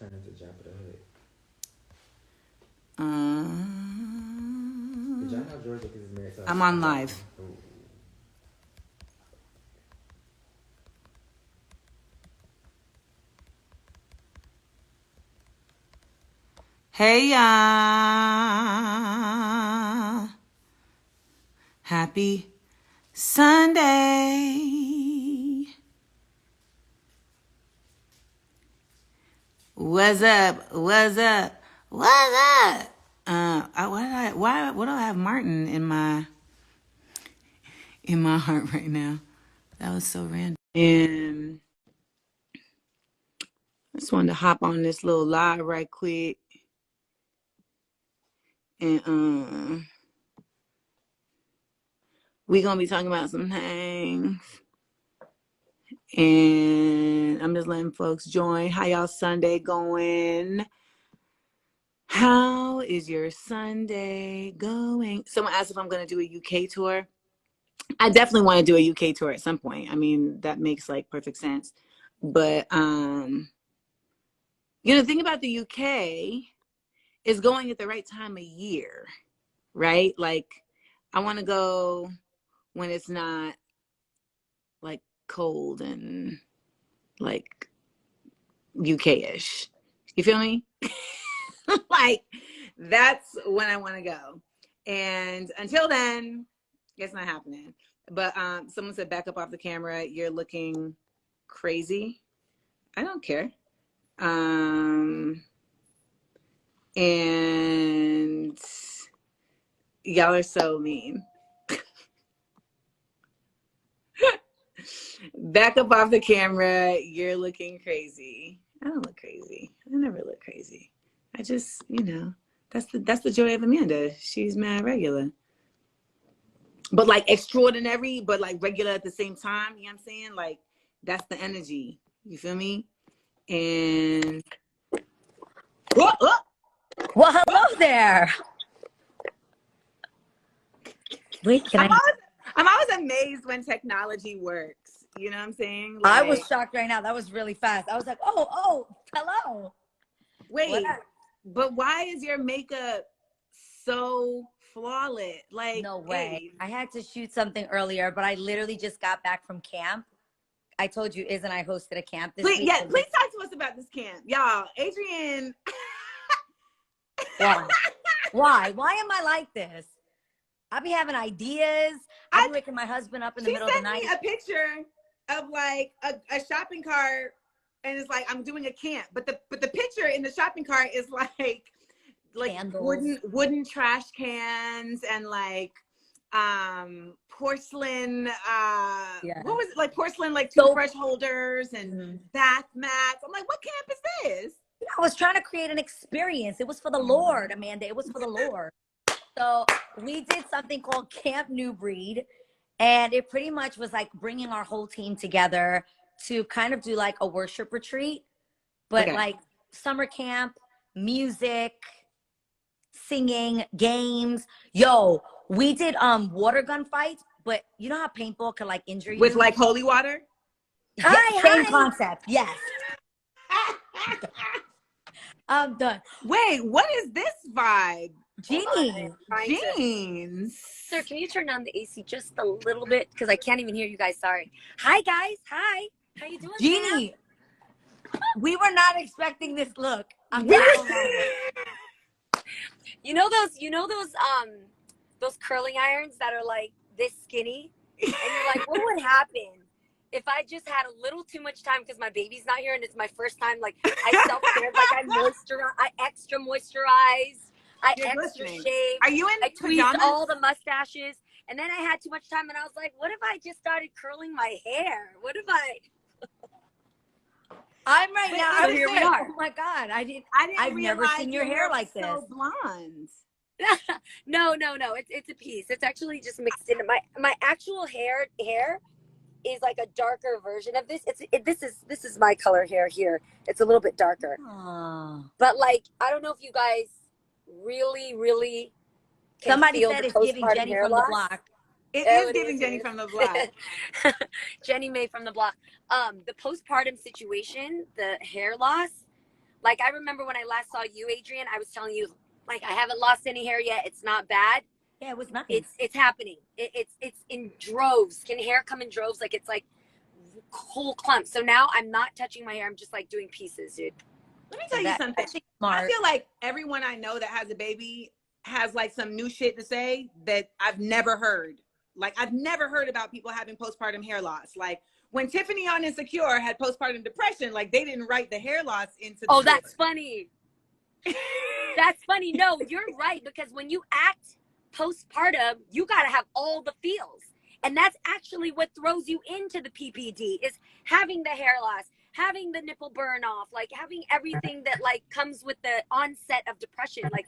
turn into Jabba the Hood. Did y'all know George Lucas is married to I'm on live. Hey y'all. Happy Sunday. What's up? What's up? What's up? Why do I have Martin in my heart right now? That was so random. And I just wanted to hop on this little live right quick. And we gonna be talking about some things. And I'm just letting folks join. How y'all Sunday going? How is your Sunday going? Someone asked if I'm going to do a UK tour. I definitely want to do a UK tour at some point. I mean, that makes like perfect sense. But, the thing about the UK is going at the right time of year, right? Like, I want to go when it's not like cold and like UK-ish. You feel me? Like, that's when I want to go. And until then, it's not happening. But someone said, back up off the camera. You're looking crazy. I don't care. And y'all are so mean. Back up off the camera. You're looking crazy. I don't look crazy. I never look crazy. I just, that's the joy of Amanda. She's mad regular. But like extraordinary, but like regular at the same time. You know what I'm saying? Like, that's the energy. You feel me? And well, hello there. Wait, I'm always amazed when technology works. You know what I'm saying? Like, I was shocked right now. That was really fast. I was like, oh, hello. Wait, but why is your makeup so flawless? Like, no way. I had to shoot something earlier, but I literally just got back from camp. I told you, Iz and I hosted a camp this week. Yeah, please talk to us about this camp. Y'all, Adrian. Why? Why am I like this? I be having ideas. I be waking my husband up in the middle of the night. She sent me a picture of like a shopping cart, and it's like I'm doing a camp, but the picture in the shopping cart is like wooden trash cans and like porcelain what was it, like porcelain like toothbrush holders and bath mats. I'm like, what camp is this? I was trying to create an experience. It was for the Lord, Amanda. It was for the Lord. So we did something called Camp New Breed, and it pretty much was like bringing our whole team together to kind of do like a worship retreat, but like summer camp, music, singing, games. Yo, we did water gun fights, but you know how paintball can like injure you? With like holy water? Same concept, yes. I'm done. Wait, what is this vibe? Jeannie. Jeans. Sir, can you turn down the AC just a little bit? Because I can't even hear you guys. Sorry. Hi, guys. Hi. How you doing, Jeannie? We were not expecting this look. You know those curling irons that are like this skinny? And you're like, what would happen if I just had a little too much time because my baby's not here and it's my first time? Like, I self-care, like I extra moisturize. I extra shave. Are you in I tweezed all the mustaches. And then I had too much time and I was like, what if I just started curling my hair? What if I'm right now. So here we are. Oh my God. I've never seen your hair like this. So blonde. No. It's a piece. It's actually just mixed into my actual hair is like a darker version of this. This is my color hair here. It's a little bit darker. Aww. But like, I don't know if you guys really can somebody feel said the it's giving Jenny from the block. It is giving Jenny from the block. Jenny May from the block. The postpartum situation, the hair loss, Like, I remember when I last saw you, Adrian, I was telling you, like, I haven't lost any hair yet. It's not bad. Yeah, it was nice. It's happening. It's in droves. Can hair come in droves? Like, it's like whole clumps. So now I'm not touching my hair. I'm just like doing pieces, dude. Let me tell you something. I feel like everyone I know that has a baby has like some new shit to say that I've never heard. Like, I've never heard about people having postpartum hair loss. Like, when Tiffany on Insecure had postpartum depression, like, they didn't write the hair loss into the Oh, story. that's funny. That's funny. No, you're right. Because when you act postpartum, you got to have all the feels. And that's actually what throws you into the PPD is having the hair loss, having the nipple burn off, like having everything that like comes with the onset of depression. Like,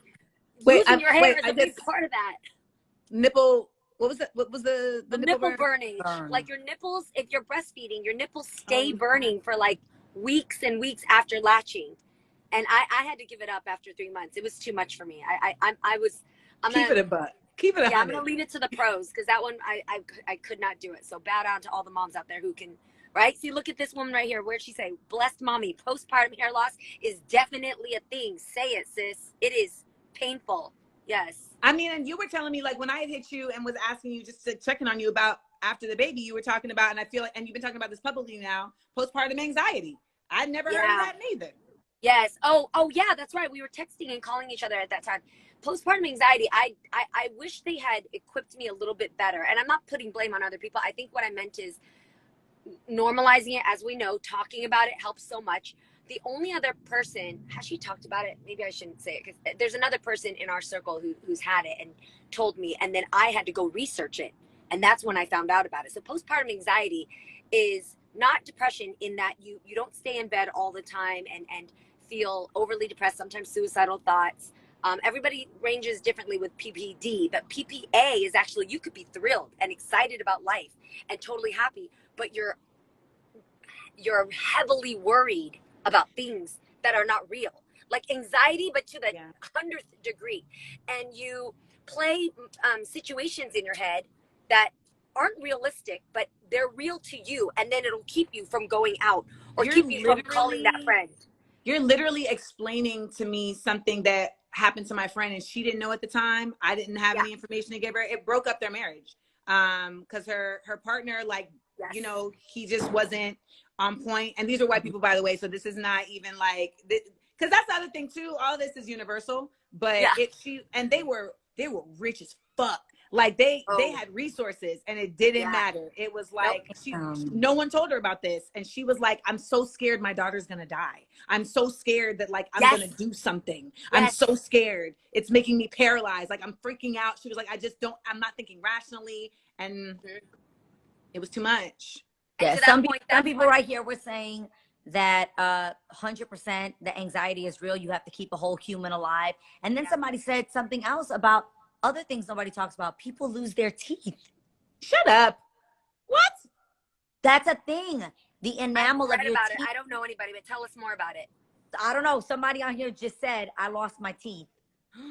losing your hair is a big part of that. Nipple, what was the nipple burning? Like, your nipples, if you're breastfeeding, your nipples stay burning for like weeks and weeks after latching. And I had to give it up after 3 months. It was too much for me. I'm keep it a buck. Keep it a yeah, I'm gonna leave it to the pros, because that one I could not do it. So bow down to all the moms out there who can, right? See, look at this woman right here. Where'd she say? Blessed mommy. Postpartum hair loss is definitely a thing. Say it, sis. It is painful. Yes. I mean, and you were telling me, like, when I had hit you and was asking you just to check in on you about after the baby, you were talking about, and I feel like, and you've been talking about this publicly now, postpartum anxiety. I'd never heard of that neither. Yes. Oh, yeah, that's right. We were texting and calling each other at that time. Postpartum anxiety, I wish they had equipped me a little bit better. And I'm not putting blame on other people. I think what I meant is normalizing it. As we know, talking about it helps so much. The only other person, has she talked about it? Maybe I shouldn't say it, because there's another person in our circle who's had it and told me, and then I had to go research it. And that's when I found out about it. So postpartum anxiety is not depression in that you don't stay in bed all the time and feel overly depressed, sometimes suicidal thoughts. Everybody ranges differently with PPD, but PPA is actually, you could be thrilled and excited about life and totally happy, but you're heavily worried about things that are not real, like anxiety, but to the 100th degree. And you play situations in your head that aren't realistic, but they're real to you, and then it'll keep you from going out or keep you from calling that friend. You're literally explaining to me something that happened to my friend, and she didn't know at the time. I didn't have any information to give her. It broke up their marriage because her partner, like, you know, he just wasn't on point. And these are white people, by the way, so this is not even like, because that's the other thing too. All this is universal, but they were rich as fuck. Like, they had resources, and it didn't matter. It was like, no one told her about this. And she was like, I'm so scared my daughter's going to die. I'm so scared that, like, I'm going to do something. I'm so scared. It's making me paralyzed. Like, I'm freaking out. She was like, I'm not thinking rationally. And it was too much. Yeah, some people right here were saying that 100% the anxiety is real. You have to keep a whole human alive. And then somebody said something else about other things nobody talks about. People lose their teeth. Shut up. What? That's a thing. The enamel of your teeth. I don't know anybody, but tell us more about it. I don't know. Somebody on here just said, I lost my teeth.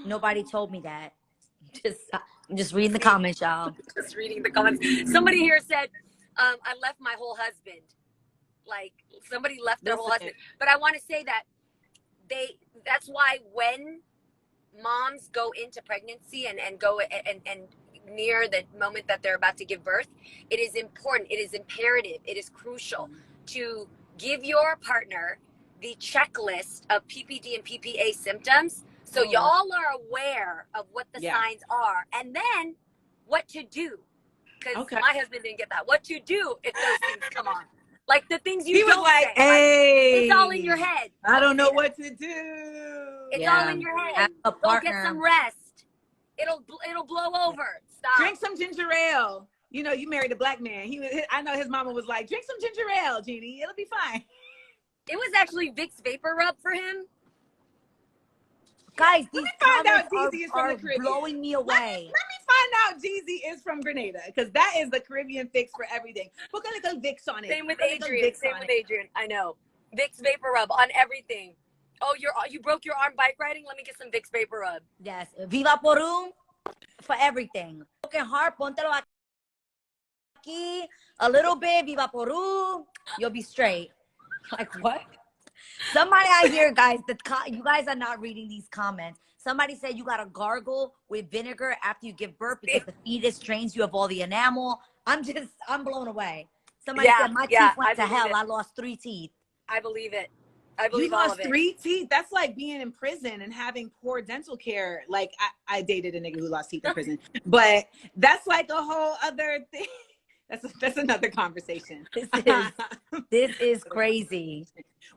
Nobody told me that. I'm just reading the comments, y'all. Just reading the comments. Somebody here said, I left my whole husband. Like, somebody left their whole husband. But I want to say that that's why when moms go into pregnancy and go and near the moment that they're about to give birth, it is important, it is imperative, it is crucial to give your partner the checklist of PPD and PPA symptoms, so y'all are aware of what the signs are, and then what to do. Because my husband didn't get that. What to do if those things come on. Like the things you don't say. Hey, it's all in your head. I don't know what to do. It's all in your head. Go get some rest. It'll blow over. Stop. Drink some ginger ale. You know, you married a black man. I know his mama was like, drink some ginger ale, Jeannie. It'll be fine. It was actually Vicks Vapor Rub for him. Guys, these comments are the blowing me away. Let me find out Jeezy is from Grenada, because that is the Caribbean fix for everything. Put a little Vicks on it. Same with Adrian. I know. Vicks Vapor Rub on everything. Oh, you broke your arm bike riding? Let me get some Vicks Vapor Rub. Yes. Viva Porum for everything. Broken heart, póntelo aquí. A little bit, Viva Porum. You'll be straight. Like, what? Somebody out here, guys, you guys are not reading these comments. Somebody said you got to gargle with vinegar after you give birth because the fetus drains you of all the enamel. I'm blown away. Somebody said my teeth went to hell. I lost 3 teeth. I believe it. I believe you all lost of it. 3 teeth. That's like being in prison and having poor dental care. Like I dated a nigga who lost teeth in prison, but that's like a whole other thing. That's another conversation. This is crazy.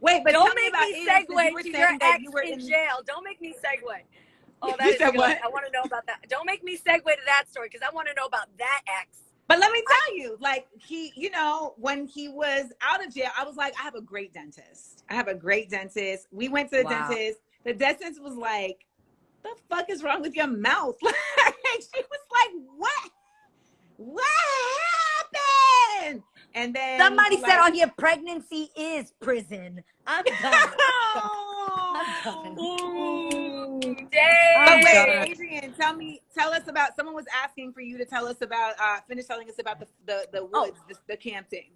Wait, but don't make me segue to your ex in jail. Don't make me segue. Oh, that is good. What? I want to know about that. Don't make me segue to that story because I want to know about that ex. But let me tell you, like he, you know, when he was out of jail, I was like, I have a great dentist. We went to the dentist. The dentist was like, the fuck is wrong with your mouth? She was like, what happened? And then somebody said on here, pregnancy is prison. I'm done. But wait, Adrian, tell us about. Someone was asking for you to tell us about. Finish telling us about the woods, the camping.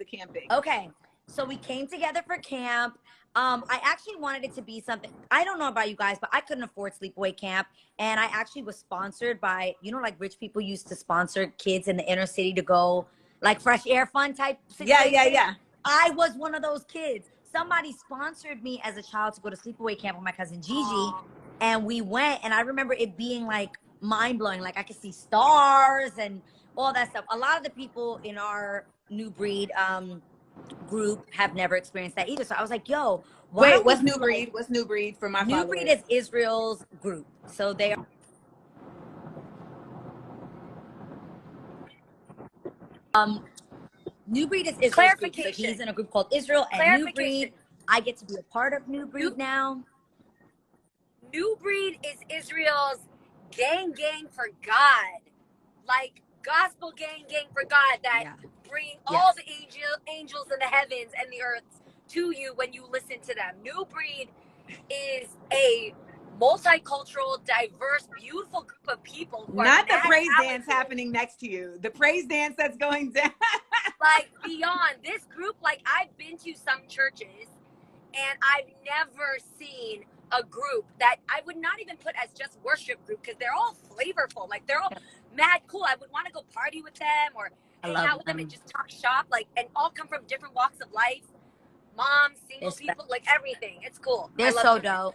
Okay, so we came together for camp. I actually wanted it to be something. I don't know about you guys, but I couldn't afford sleepaway camp, and I actually was sponsored by, you know, like rich people used to sponsor kids in the inner city to go like fresh air fun type situation. Yeah. I was one of those kids. Somebody sponsored me as a child to go to sleepaway camp with my cousin Gigi, and we went, and I remember it being like mind-blowing. Like I could see stars and all that stuff. A lot of the people in our New Breed group have never experienced that either. So I was like, yo, what's New Breed? What's New Breed for my New Breed is Israel's group. So they are New Breed is Israel's group. So he's in a group called Israel and New Breed. I get to be a part of New Breed now. New Breed is Israel's gang for God. Like gospel gang for God that bring all the angels in the heavens and the earth to you when you listen to them. New Breed is a multicultural, diverse, beautiful group of people. Who Not the praise dance happening next to you. The praise dance that's going down. Like beyond this group, like I've been to some churches and I've never seen a group that I would not even put as just worship group because they're all flavorful. Like they're all mad cool. I would want to go party with them or hang out with them and just talk shop. Like, and all come from different walks of life. Moms, single people, like everything. It's cool. They're so dope.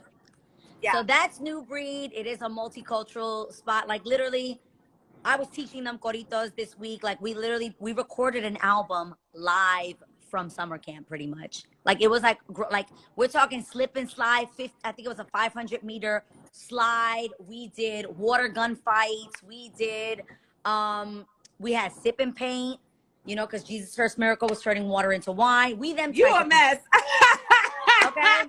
Yeah. So that's New Breed. It is a multicultural spot. Like literally, I was teaching them coritos this week. Like we recorded an album live from summer camp pretty much. Like it was like we're talking slip and slide. I think it was a 500-meter slide. We did water gun fights. We did, we had sip and paint, you know, because Jesus' first miracle was turning water into wine. You a mess. Okay.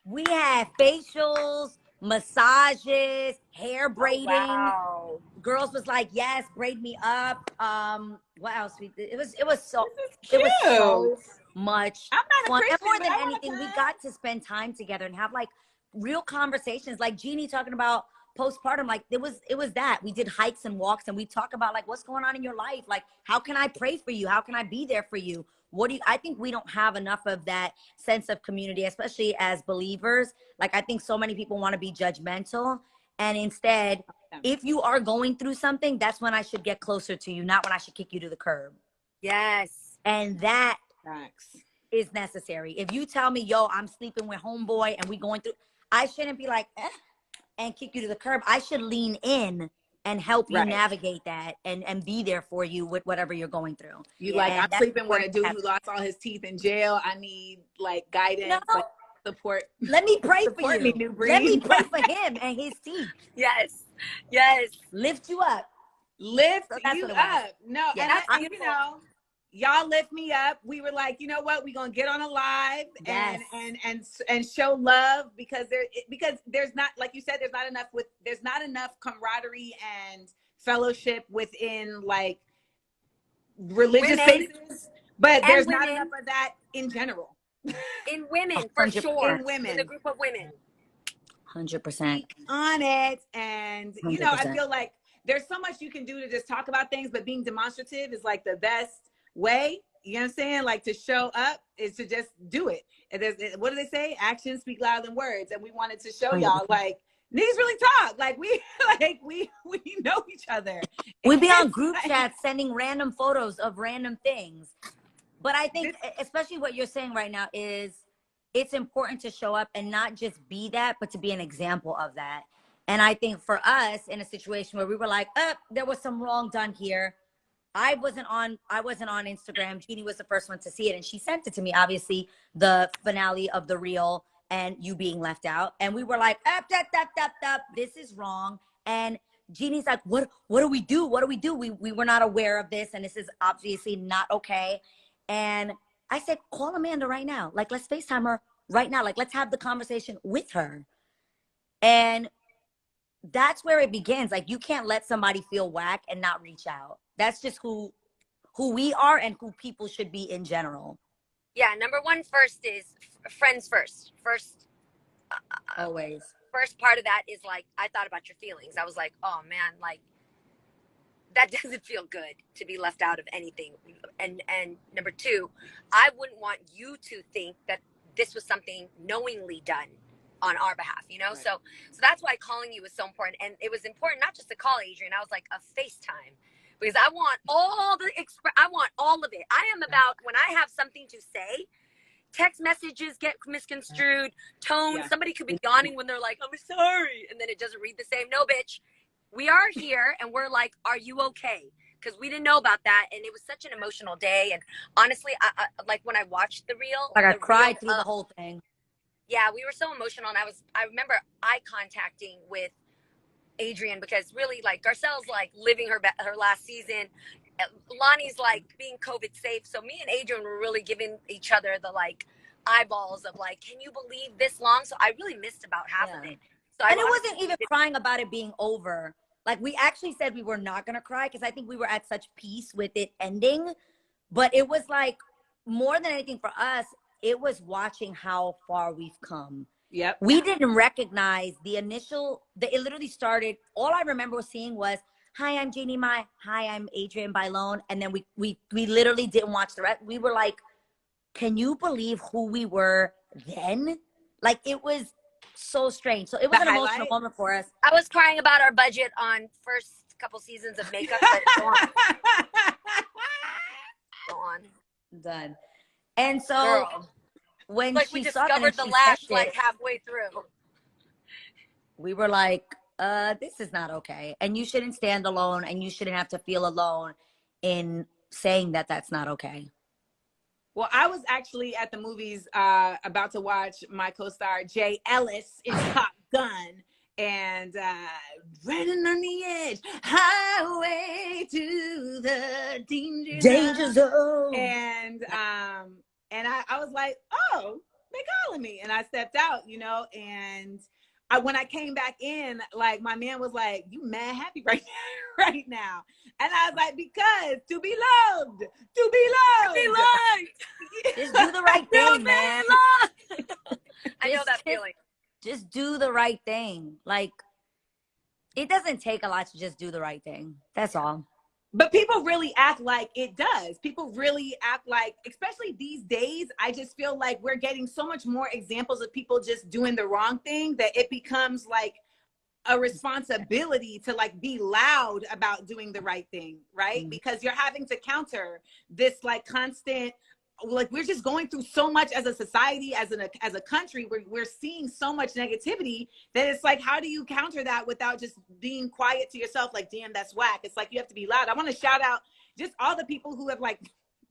We had facials, massages, hair braiding. Wow. Girls was like, yes, braid me up. What else? It was so much fun. And more than anything, we got to spend time together and have like real conversations. Like Jeannie talking about postpartum, like it was that. We did hikes and walks and we talk about like what's going on in your life. Like, how can I pray for you? How can I be there for you? I think we don't have enough of that sense of community, especially as believers. Like I think so many people want to be judgmental, and instead, if you are going through something, that's when I should get closer to you, not when I should kick you to the curb. Yes. And that is necessary. If you tell me, yo, I'm sleeping with homeboy and we going through, I shouldn't be like, and kick you to the curb. I should lean in and help you navigate that and be there for you with whatever you're going through. I'm sleeping with a dude who lost all his teeth in jail. I need like guidance, like support. Let me pray for you. Me, let me pray for him and his teeth. Yes. Lift you up. Lift you up. No, and you know, y'all lift me up. We were like, you know what? We're gonna get on a live and show love because there's not, like you said, there's not enough camaraderie and fellowship within like religious spaces, but there's not enough of that in general. In women, for sure. In women. In a group of women. 100%. On it. And, you know, 100%. I feel like there's so much you can do to just talk about things, but being demonstrative is like the best way. You know what I'm saying? Like, to show up is to just do it. And what do they say? Actions speak louder than words. And we wanted to show y'all, like, niggas really talk. Like, we know each other. We be on It's group like, chats sending random photos of random things. But I think, especially what you're saying right now, is it's important to show up and not just be that, but to be an example of that. And I think for us, in a situation where we were like, there was some wrong done here. I wasn't on Instagram. Jeannie was the first one to see it, and she sent it to me, obviously, the finale of the reel and you being left out. And we were like, this is wrong. And Jeannie's like, what do we do? What do we do? We were not aware of this, and this is obviously not okay. And I said, call Amanda right now. Like, let's FaceTime her right now. Like, let's have the conversation with her. And that's where it begins. Like, you can't let somebody feel whack and not reach out. That's just who we are and who people should be in general. Yeah, number one first is friends first. Always. First part of that is like, I thought about your feelings. I was like, oh man, like, that doesn't feel good to be left out of anything. And number two, I wouldn't want you to think that this was something knowingly done on our behalf, you know? Right. So that's why calling you was so important. And it was important not just to call Adrian. I was like, a FaceTime, because I want I want all of it. I am about, when I have something to say, text messages get misconstrued, tone. Yeah. Somebody could be yawning when they're like, I'm sorry. And then it doesn't read the same. No, bitch. We are here and we're like, are you okay? Because we didn't know about that. And it was such an emotional day. And honestly, I like when I watched the reel. Like, I cried through the whole thing. Yeah, we were so emotional. And I remember eye contacting with Adrian, because really, like, Garcelle's like living her last season. Lonnie's like being COVID safe. So me and Adrian were really giving each other the like eyeballs of like, can you believe this long? So I really missed about half of it. So and it wasn't even crying about it being over. Like, we actually said we were not going to cry because I think we were at such peace with it ending. But it was like, more than anything for us, it was watching how far we've come. Yep. We didn't recognize it literally started, all I remember seeing was, hi, I'm Jeannie Mai. Hi, I'm Adrian Bailon. And then we literally didn't watch the rest. We were like, can you believe who we were then? Like, it was so strange. So it was an emotional moment for us. I was crying about our budget on first couple seasons of makeup, but go on. Go on. Done. And so Girl, when like, she we saw discovered the lash like halfway through, we were like, this is not okay. And you shouldn't stand alone, and you shouldn't have to feel alone in saying that that's not okay. Well, I was actually at the movies about to watch my co-star Jay Ellis in Top Gun, and running on the edge, highway to the danger zone. And I was like, oh, they calling me. And I stepped out, you know, and when I came back in, like, my man was like, you mad happy right now. And I was like, because to be loved. Just do the right thing, man. I know that feeling. Just do the right thing. Like, it doesn't take a lot to just do the right thing. That's all. But people really act like it does. People really act like, especially these days, I just feel like we're getting so much more examples of people just doing the wrong thing that it becomes like a responsibility to like be loud about doing the right thing, right? Mm-hmm. Because you're having to counter this like constant, like, we're just going through so much as a society, as a country. We're seeing so much negativity that it's like, how do you counter that without just being quiet to yourself? Like, damn, that's whack. It's like, you have to be loud. I want to shout out just all the people who have like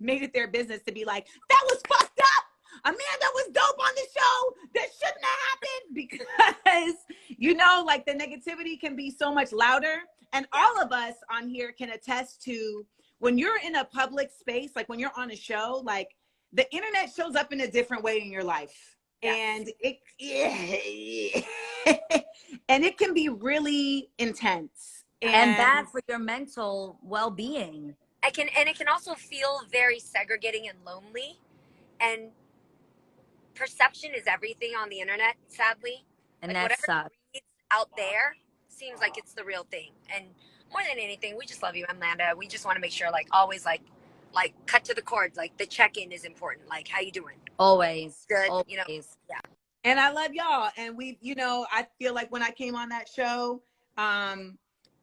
made it their business to be like, that was fucked up. Amanda was dope on the show. That shouldn't have happened. Because, you know, like, the negativity can be so much louder. And all of us on here can attest to, when you're in a public space, like when you're on a show, like, the internet shows up in a different way in your life. Yes. And it can be really intense. And bad for your mental well-being. It can also feel very segregating and lonely. And perception is everything on the internet, sadly. And like, that sucks. Reads out there seems like it's the real thing. And more than anything, we just love you, Amanda. We just want to make sure, like, always, like, Like cut to the chords. Like the check-in is important. Like how you doing? Always. Good. Always. You know. Yeah. And I love y'all. And we, you know, I feel like when I came on that show,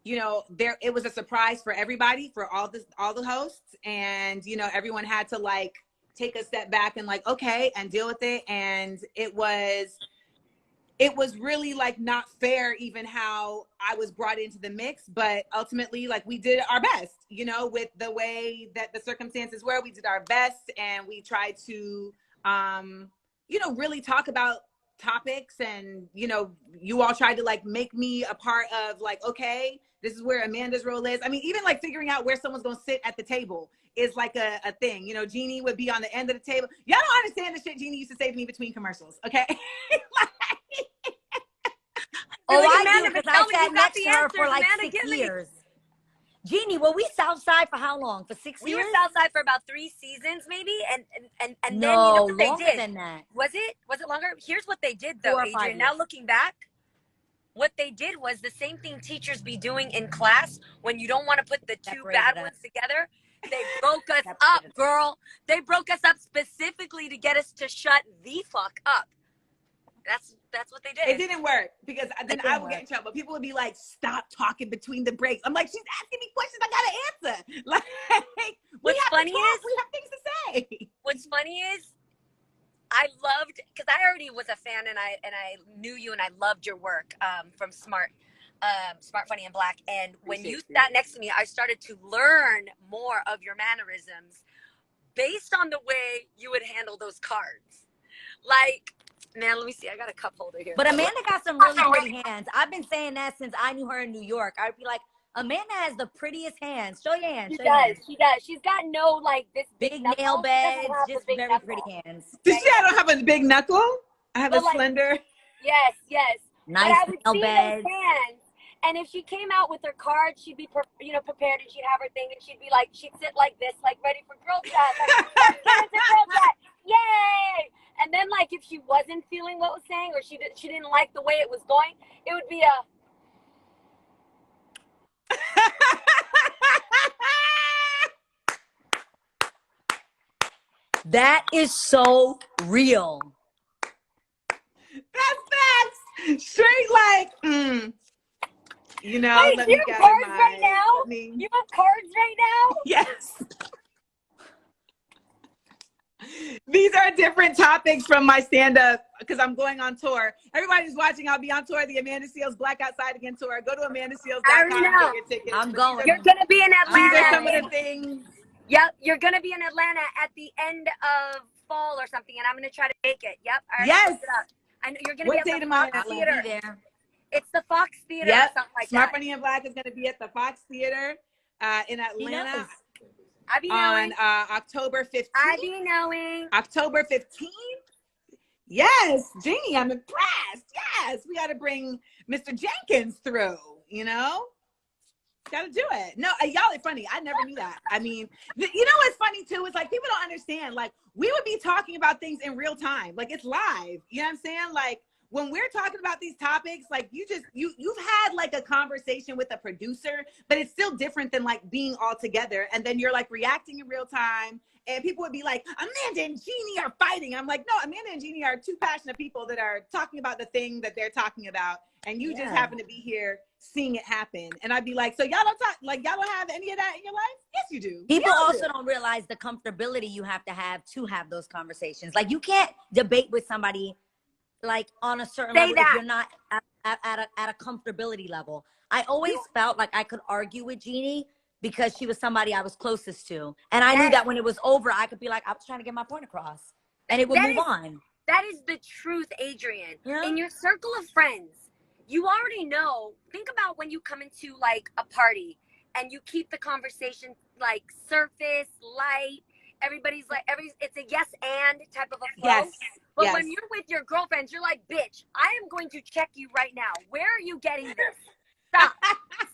you know, it was a surprise for everybody, for all the hosts, and you know, everyone had to like take a step back and like, okay, and deal with it. And it was really like not fair even how I was brought into the mix, but ultimately like we did our best, you know, with the way that the circumstances were. We did our best, and we tried to you know, really talk about topics, and you know, you all tried to like make me a part of like, okay, this is where Amanda's role is. I mean, even like figuring out where someone's gonna sit at the table is like a thing. You know, Jeannie would be on the end of the table. Y'all don't understand the shit Jeannie used to say to me between commercials, okay? Oh, like, I Amanda, do, but because tell I me sat you got next the to her for answers, like Amanda, 6 give me. years. Jeannie, were we Southside for how long? For 6 We years? were Southside for about 3 seasons, maybe, and then you know No, what they longer did? than that. Was it longer? Here's what they did though, 4 or 5 Adrian. Now years. looking back, what they did was the same thing teachers be doing in class when you don't want to put the two Separated bad us. ones together. They broke us up, Separated us. girl. They broke us up specifically to get us to shut the fuck up. That's what they did. It didn't work, because then I would get work. in trouble. People would be like, stop talking between the breaks. I'm like, she's asking me questions, I gotta answer. Like, What's funny is, we have things to say. what's funny is, I loved, because I already was a fan, and I knew you, and I loved your work from Smart, Funny, and Black. And when you sat next to me, I started to learn more of your mannerisms based on the way you would handle those cards. Like, man, let me see. I got a cup holder here. But Amanda got some really pretty hands. I've been saying that since I knew her in New York. I'd be like, Amanda has the prettiest hands. Show your hands. She Show your hands. does. She does. She's got no, like, this Big knuckle. nail She doesn't beds, have the just big very knuckle. pretty hands. Did you say I don't have a big knuckle? I have But a like, slender. yes. But Nice I would nail see beds. those hands, and if she came out with her cards, she'd be, prepared, and she'd have her thing, and she'd be like, she'd sit like this, like ready for girl chat. Like, yes, Karen's a girl chat. Yay! And then, like, if she wasn't feeling what was saying, or she didn't like the way it was going, it would be a. That is so real. That's facts. Straight like, you know, Wait, let you me have get cards my, right now? You have cards right now? Yes. These are different topics from my stand-up, because I'm going on tour. Everybody's watching. I'll be on tour, the Amanda Seals Black Outside Again tour. Go to AmandaSeals.com I already to know. get your tickets. I'm But going. You're gonna be in These are Atlanta. some of the things. Yep, you're gonna be in Atlanta at the end of fall or something, and I'm gonna try to make it. Yep, I already Yes. looked it up. I know you're gonna What be at date the am I in Fox I'll Atlanta? be Theater. there. It's the Fox Theater or Yep. something like Smart, that. Funny, and Black is going to be at the Fox Theater in He Atlanta knows. I be on knowing. October 15th. I be knowing. October 15th. Yes, Jeannie, I'm impressed. Yes, we got to bring Mr. Jenkins through, you know? Got to do it. No, y'all are funny. I never knew that. I mean, you know what's funny too? Is like people don't understand. Like we would be talking about things in real time. Like it's live. You know what I'm saying? Like when we're talking about these topics, like you've had like a conversation with a producer, but it's still different than like being all together. And then you're like reacting in real time. And people would be like, Amanda and Jeannie are fighting. I'm like, no, Amanda and Jeannie are two passionate people that are talking about the thing that they're talking about. And you just happen to be here seeing it happen. And I'd be like, so y'all don't talk, like y'all don't have any of that in your life? Yes, you do. People also don't realize the comfortability you have to have those conversations. Like you can't debate with somebody like on a certain level if you're not at a comfortability level. I always felt like I could argue with Jeannie because she was somebody I was closest to. And I knew that when it was over, I could be like, I was trying to get my point across. And it would move on. That is the truth, Adrian. Yeah. In your circle of friends, you already know. Think about when you come into like a party and you keep the conversation like surface, light. Everybody's like, it's a yes and type of a flow. Yes. But when you're with your girlfriends, you're like, bitch, I am going to check you right now. Where are you getting this? Stop.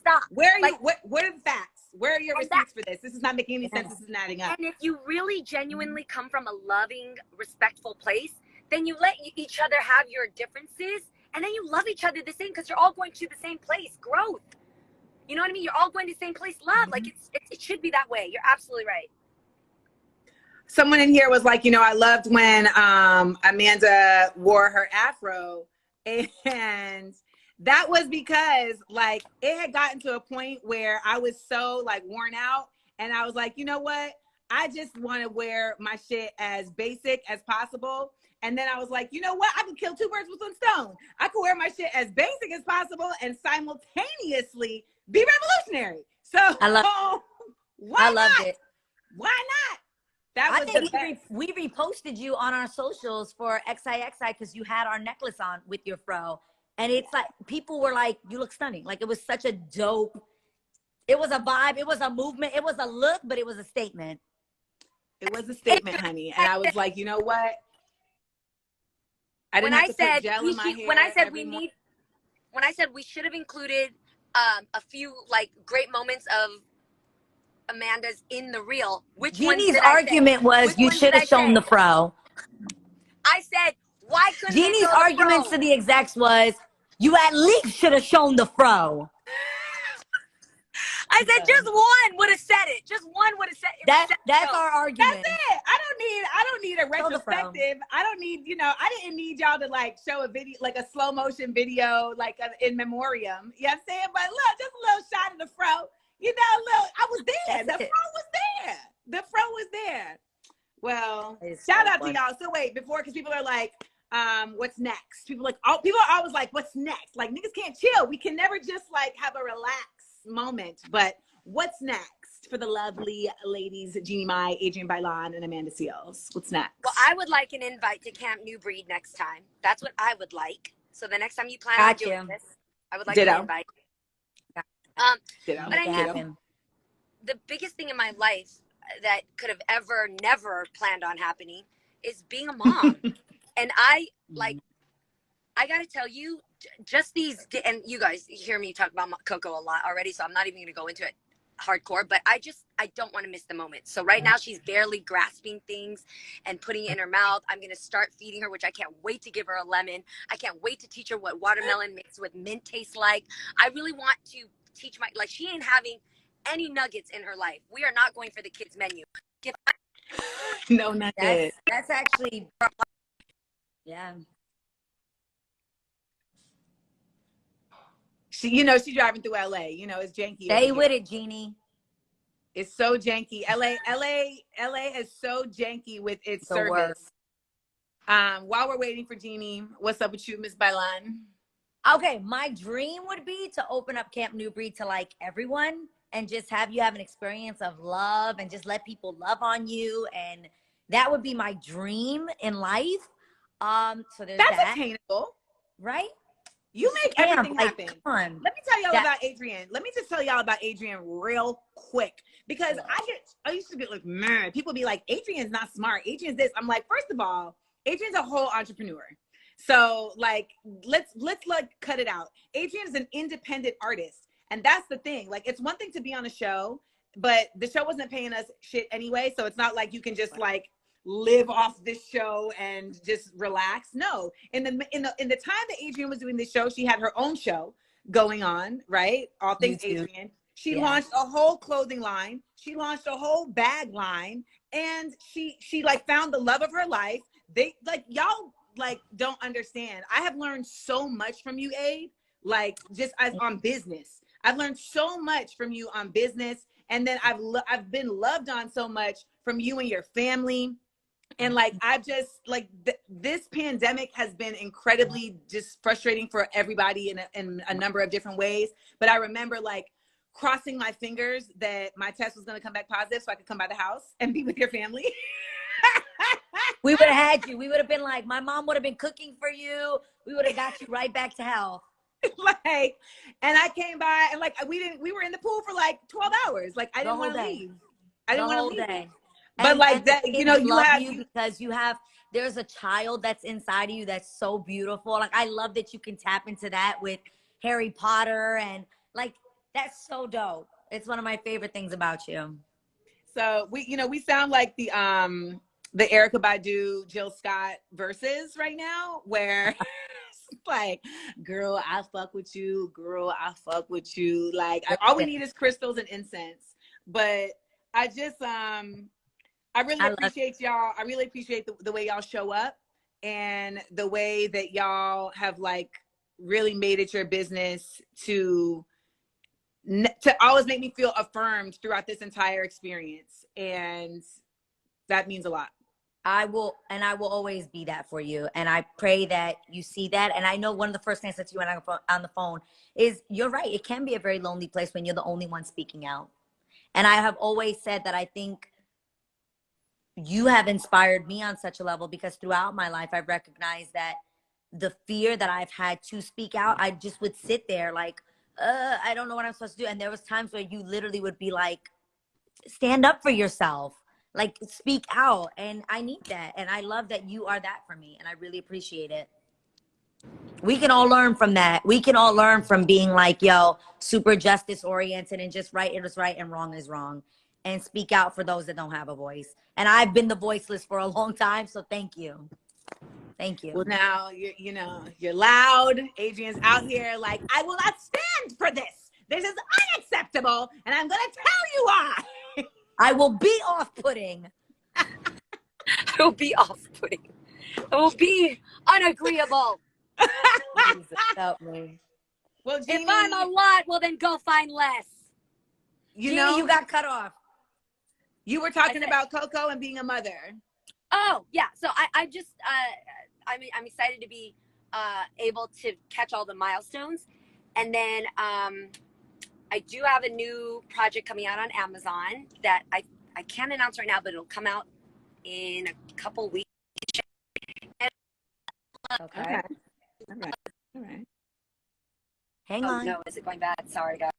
Stop. Where are like, you? What are the facts? Where are your receipts for this? This is not making any sense. This isn't adding up. And if you really genuinely come from a loving, respectful place, then you let each other have your differences, and then you love each other the same because you're all going to the same place, growth. You know what I mean? You're all going to the same place, love. Like it should be that way. You're absolutely right. Someone in here was like, you know, I loved when Amanda wore her afro, and that was because like it had gotten to a point where I was so like worn out, and I was like, you know what? I just want to wear my shit as basic as possible. And then I was like, you know what? I can kill two birds with one stone. I could wear my shit as basic as possible and simultaneously be revolutionary. So I loved not? it. Why not? That I was think the best. we reposted you on our socials for XIXI because you had our necklace on with your fro. And it's like, people were like, you look stunning. Like, it was such a dope, it was a vibe, it was a movement, it was a look, but it was a statement. It was a statement, honey. And I was like, you know what? I didn't When have I to said put gel in my hair. when I said when I said we should have included a few like great moments of Amanda's in the reel. Which ones Jeannie's did I argument say? was Which you ones should did have I shown say? the fro. I said, why couldn't they Jeannie's show the arguments fro? to the execs was, you at least should have shown the fro. I said just one would have said it. Just one would have said it. That's our argument. That's it. I don't need a Show the fro. retrospective. I don't need, you know, I didn't need y'all to like show a video, like a slow motion video, like in memoriam. You know what I'm saying? But look, just a little shot of the fro. You know, I was there. That's The it. fro was there. The fro was there. Well, It's shout so out fun. to y'all. So wait, because people are like, what's next? People are always like, what's next? Like, niggas can't chill. We can never just like have a relaxed moment. But what's next for the lovely ladies, Jeannie Mai, Adrian Bailan, and Amanda Seals? What's next? Well, I would like an invite to Camp New Breed next time. That's what I would like. So the next time you plan on doing this, I would like an invite. Ditto. But I mean, happen. the biggest thing in my life that could have ever, never planned on happening is being a mom. And I got to tell you, just these, and you guys hear me talk about Coco a lot already, so I'm not even going to go into it hardcore, but I don't want to miss the moment. So right now she's barely grasping things and putting it in her mouth. I'm going to start feeding her, which I can't wait to give her a lemon. I can't wait to teach her what watermelon mixed with mint tastes like. I really want to teach like she ain't having any nuggets in her life. We are not going for the kids menu. No nuggets. That's actually, yeah. She's driving through LA. You know, it's janky. Stay with it, Jeannie. It's so janky. LA is so janky with its The service. worst. While we're waiting for Jeannie, what's up with you, Miss Bailan? Okay, my dream would be to open up Camp New Breed to like everyone and just have you have an experience of love and just let people love on you. And that would be my dream in life. So there's That's that. attainable. Right? You make everything happen. Come on. Let me tell y'all about Adrian. Let me just tell y'all about Adrian real quick. Because I used to be like, man, people be like, Adrian's not smart. Adrian's this. I'm like, first of all, Adrian's a whole entrepreneur. So like, let's like cut it out. Adrian is an independent artist. And that's the thing. Like, it's one thing to be on a show, but the show wasn't paying us shit anyway. So it's not like you can just like live off this show and just relax. No, in the time that Adrian was doing this show, she had her own show going on, right? All things YouTube. Adrian. She launched a whole clothing line. She launched a whole bag line, and she like found the love of her life. They like y'all like don't understand. I have learned so much from you, Aid. Like just on business, I've learned so much from you on business, and then I've been loved on so much from you and your family. And like, I've just like this pandemic has been incredibly just frustrating for everybody in a number of different ways. But I remember like crossing my fingers that my test was going to come back positive so I could come by the house and be with your family. We would have had you. We would have been like, my mom would have been cooking for you. We would have got you right back to health. Like, and I came by and like, we were in the pool for like 12 hours. Like I didn't want to leave. I didn't want to leave. Day. But like that, you know, you have because there's a child that's inside of you that's so beautiful. Like I love that you can tap into that with Harry Potter and like that's so dope. It's one of my favorite things about you. So we sound like the Erykah Badu, Jill Scott verses right now, where it's like, girl, I fuck with you, girl, I fuck with you. Like all we need is crystals and incense. But I just I really I love appreciate y'all. I really appreciate the way y'all show up and the way that y'all have like really made it your business to always make me feel affirmed throughout this entire experience. And that means a lot. I will always be that for you. And I pray that you see that. And I know one of the first things that you and I on the phone is you're right. It can be a very lonely place when you're the only one speaking out. And I have always said that I think you have inspired me on such a level because throughout my life, I've recognized that the fear that I've had to speak out, I just would sit there like, I don't know what I'm supposed to do. And there was times where you literally would be like, stand up for yourself, like speak out. And I need that. And I love that you are that for me. And I really appreciate it. We can all learn from that. We can all learn from being like, yo, super justice oriented and just right is right and wrong is wrong. And speak out for those that don't have a voice. And I've been the voiceless for a long time. So thank you. Thank you. Well, now you're loud. Adrian's out here like, I will not stand for this. This is unacceptable. And I'm going to tell you why. I will be off-putting. I will be off-putting. I will be unagreeable. Jesus, help me. Well, Jeannie, if I'm a lot, well, then go find less. Jeannie, you got cut off. You were talking about Coco and being a mother. Oh, yeah. So I just, I'm excited to be able to catch all the milestones. And then I do have a new project coming out on Amazon that I can't announce right now, but it'll come out in a couple weeks. Okay. All right. Hang Oh, on. no, is it going bad? Sorry, guys.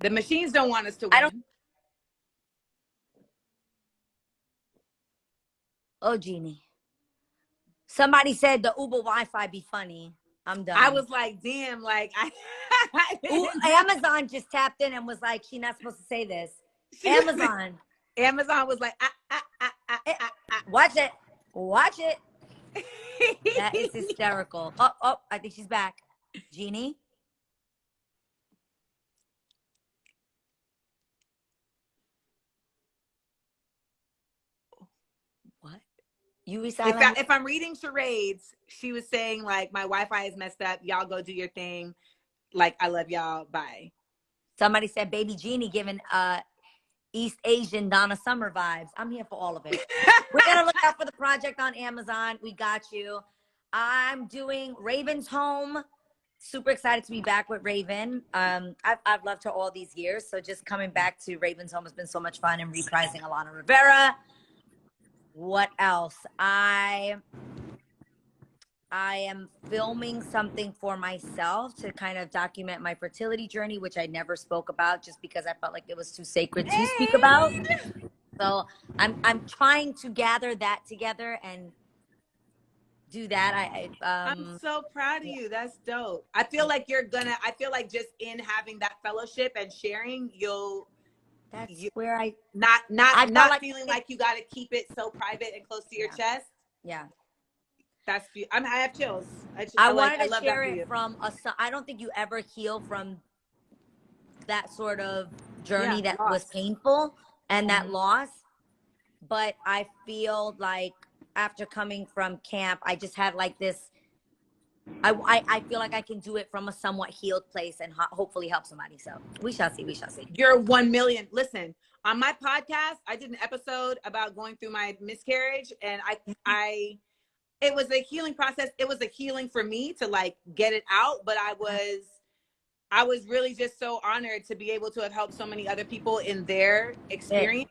The machines don't want us to win. I don't- Oh, Jeannie. Somebody said the Uber Wi-Fi be funny. I'm done. I was like, damn, like Amazon just tapped in and was like, she's not supposed to say this. Amazon was like, Watch it. Watch it. That is hysterical. Oh, I think she's back. Jeannie? What? You resilient? If I'm reading charades, she was saying like, my Wi-Fi is messed up. Y'all go do your thing. Like, I love y'all. Bye. Somebody said baby Jeannie giving East Asian Donna Summer vibes. I'm here for all of it. We're gonna look out for the project on Amazon. We got you. I'm doing Raven's Home. Super excited to be back with Raven. I've loved her all these years. So just coming back to Raven's Home has been so much fun and reprising Alana Rivera. What else? I am filming something for myself to kind of document my fertility journey, which I never spoke about just because I felt like it was too sacred to speak about. So I'm trying to gather that together and do that. I'm so proud of you. That's dope. I feel like I feel like just in having that fellowship and sharing, where I not like, feeling like you got to keep it so private and close to your chest. Yeah. That's I have chills. I wanted to share it from I don't think you ever heal from that sort of journey that was painful and that loss. But I feel like after coming from camp, I just had like this, I feel like I can do it from a somewhat healed place and hopefully help somebody. So we shall see. You're 1 million. Listen, on my podcast, I did an episode about going through my miscarriage, and it was a healing process. It was a healing for me to like get it out, but I was really just so honored to be able to have helped so many other people in their experience.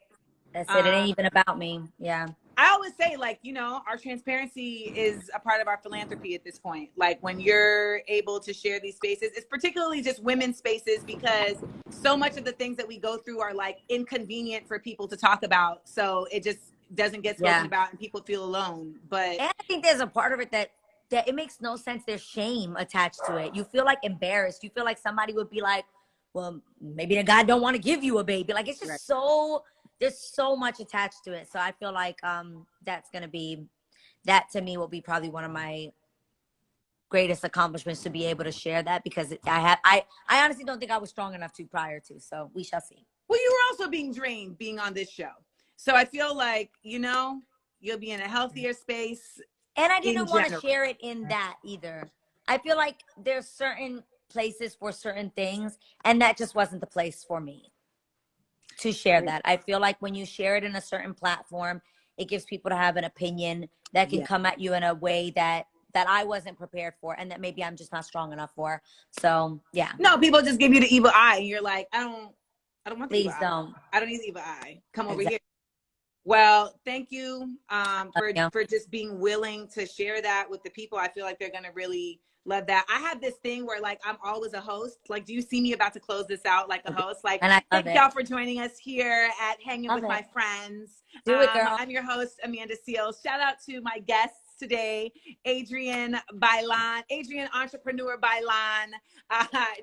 That's it. It ain't even about me. Yeah. I always say, like, our transparency is a part of our philanthropy at this point. Like, when you're able to share these spaces, it's particularly just women's spaces, because so much of the things that we go through are like inconvenient for people to talk about. So it just doesn't get spoken about and people feel alone. But and I think there's a part of it that it makes no sense. There's shame attached to it. You feel like embarrassed. You feel like somebody would be like, well, maybe the guy don't want to give you a baby. Like, it's just there's so much attached to it. So I feel like that to me will be probably one of my greatest accomplishments, to be able to share that, because I honestly don't think I was strong enough to prior to. So we shall see. Well, you were also being drained being on this show. So I feel like, you know, you'll be in a healthier space. And I in didn't want to general. share it in that either. I feel like there's certain places for certain things, and that just wasn't the place for me to share that. I feel like when you share it in a certain platform, it gives people to have an opinion that can Yeah. come at you in a way that I wasn't prepared for, and that maybe I'm just not strong enough for. So yeah. No, people just give you the evil eye, and you're like, I don't want the Please evil eye. don't. I don't need the evil eye. Come over Exactly. here. Well, thank you Yeah. for just being willing to share that with the people. I feel like they're gonna really love that. I have this thing where like I'm always a host. Like, do you see me about to close this out like a host? Like, And I love thank it. y'all for joining us here at Hanging Love with My it. Friends. Do it, girl. I'm your host, Amanda Seals. Shout out to my guests today, Adrian Bailan, Adrian Entrepreneur Bailan,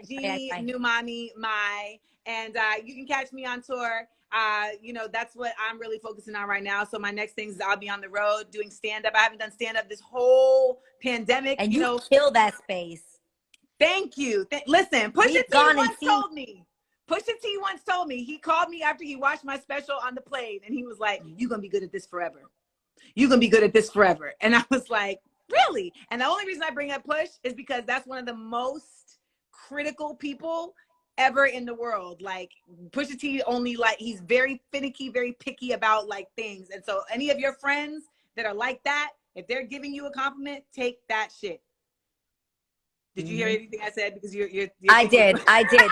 Jeannie Numami Mai, and you can catch me on tour. You know, that's what I'm really focusing on right now. So my next thing is I'll be on the road doing stand-up. I haven't done stand-up this whole pandemic. And you know, kill that space. Thank you. Listen, Pusha T once told me. Pusha T once told me. He called me after he watched my special on the plane, and he was like, "You're gonna be good at this forever. You're gonna be good at this forever." And I was like, "Really?" And the only reason I bring up Push is because that's one of the most critical people ever in the world. Like, Pusha T only, like, he's very finicky, very picky about like things. And so any of your friends that are like that, if they're giving you a compliment, take that shit. Did you hear anything I said? Because you're I did.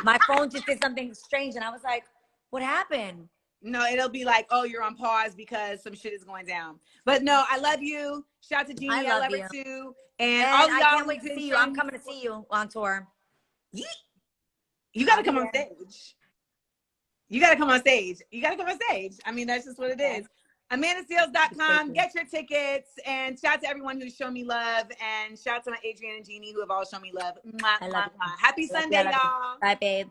My phone just did something strange, and I was like, "What happened?" No, it'll be like, "Oh, you're on pause because some shit is going down." But no, I love you. Shout out to Jeannie. I love her too. And all I y'all can't wait to see you. I'm coming to see you on tour. You got to come on stage. You got to come on stage. You got to come on stage. I mean, that's just what it is. AmandaSeals.com. Get your tickets. And shout out to everyone who's shown me love. And shout out to my Adrian and Jeannie who have all shown me love. Mwah, I love mwah, mwah. Happy Sunday, y'all. Bye, babe.